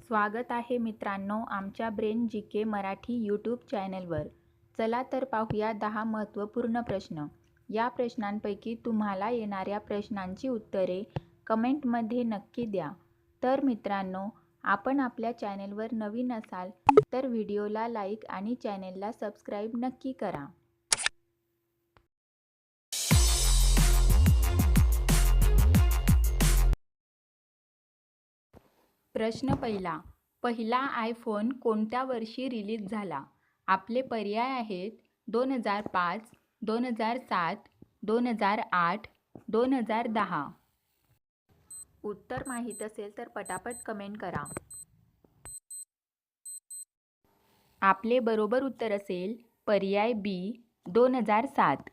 स्वागत आहे मित्रांनो आमच्या ब्रेन जी के मराठी यूट्यूब चॅनलवर. चला तर पाहूया 10 महत्त्वपूर्ण प्रश्न. या प्रश्नांपैकी तुम्हाला येणाऱ्या प्रश्नांची उत्तरे कमेंटमध्ये नक्की द्या. तर मित्रांनो, आपण आपल्या चॅनलवर नवीन असाल तर व्हिडिओला लाईक आणि चॅनलला सबस्क्राईब नक्की करा. प्रश्न पहिला आयफोन कोणत्या वर्षी रिलीज झाला? आपले पर्याय आहेत 2005, 2007, 2008, 2010. उत्तर माहीत असेल तर पटापट कमेंट करा. आपले बरोबर उत्तर असेल पर्याय बी 2007.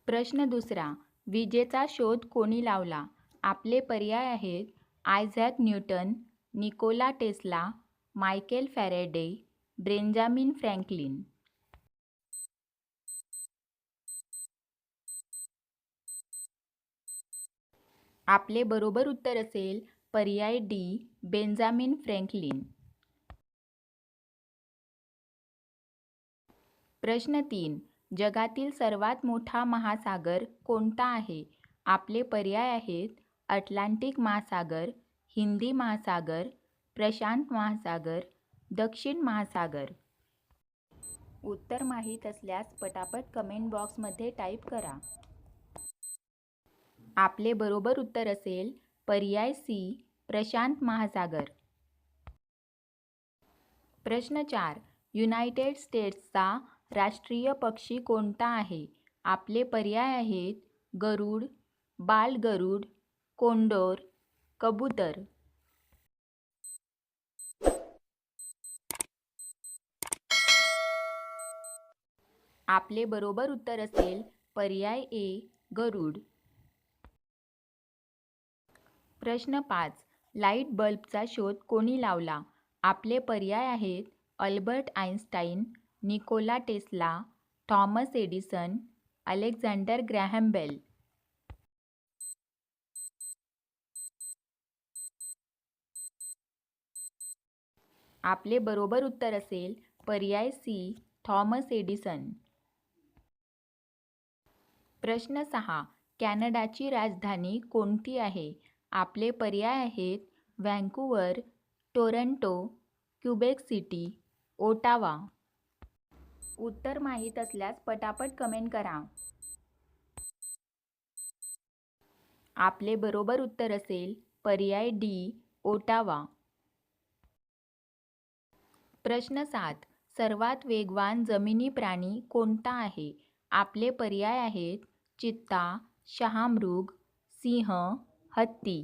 प्रश्न दुसरा, विजेचा शोध कोणी लावला? आपले पर्याय आहेत Isaac Newton, Nikola Tesla, Michael Faraday, Benjamin Franklin. आपले बरोबर उत्तर असेल पर्याय डी बेंजामिन फ्रँकलिन. प्रश्न 3, जगातील सर्वात मोठा महासागर कोणता आहे? आपले पर्याय आहेत अटलांटिक महासागर, हिंदी महासागर, प्रशांत महासागर, दक्षिण महासागर. उत्तर माहीत असल्यास पटापट कमेंट बॉक्समध्ये टाईप करा. आपले बरोबर उत्तर असेल पर्याय सी प्रशांत महासागर. प्रश्न 4, युनायटेड स्टेट्सचा राष्ट्रीय पक्षी कोणता आहे? आपले पर्याय आहेत गरुड, बाल गरुड, कोंडोर, कबूतर. आपले बरोबर उत्तर असेल पर्याय ए गरुड. प्रश्न 5, लाईट बल्बचा शोध कोणी लावला? आपले पर्याय आहेत Albert Einstein, Nikola Tesla, Thomas Edison, Alexander Graham Bell. आपले बरोबर उत्तर असेल पर्याय सी थॉमस एडिसन. प्रश्न 6, कॅनडाची राजधानी कोणती आहे? आपले पर्याय आहेत Vancouver, Toronto, Quebec city, Ottawa. उत्तर माहीत असल्यास पटापट कमेंट करा. आपले बरोबर उत्तर असेल पर्याय डी ओटावा. प्रश्न 7, सर्वात वेगवान जमिनी प्राणी कोणता आहे? आपले पर्याय आहेत चित्ता, शहामृग, सिंह, हत्ती.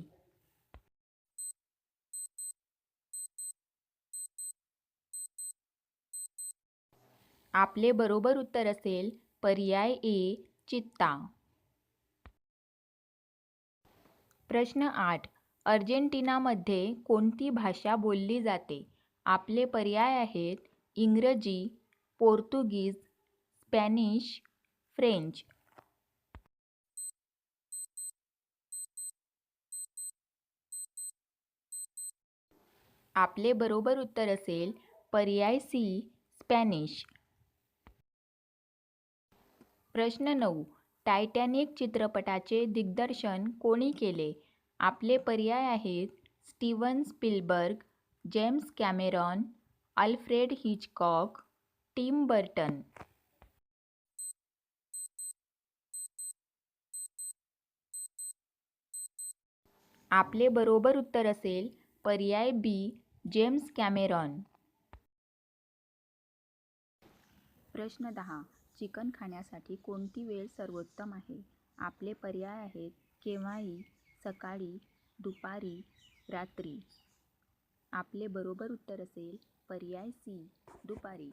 आपले बरोबर उत्तर असेल पर्याय ए चित्ता. प्रश्न 8, अर्जेंटिनामध्ये कोणती भाषा बोलली जाते? आपले पर्याय आहेत इंग्रजी, पोर्तुगीज, स्पॅनिश, फ्रेंच. आपले बरोबर उत्तर असेल पर्याय सी स्पॅनिश. प्रश्न 9, टायटॅनिक चित्रपटाचे दिग्दर्शन कोणी केले? आपले पर्याय आहेत Steven Spielberg, James Cameron, Alfred Hitchcock, Tim Burton. आपले बरोबर उत्तर असेल पर्याय बी जेम्स कॅमेरॉन. प्रश्न 10, चिकन खाण्यासाठी कोणती वेळ सर्वोत्तम आहे? आपले पर्याय आहेत केव्हाही, सकाळी, दुपारी, रात्री. आपले बरोबर उत्तर असेल पर्याय सी दुपारी.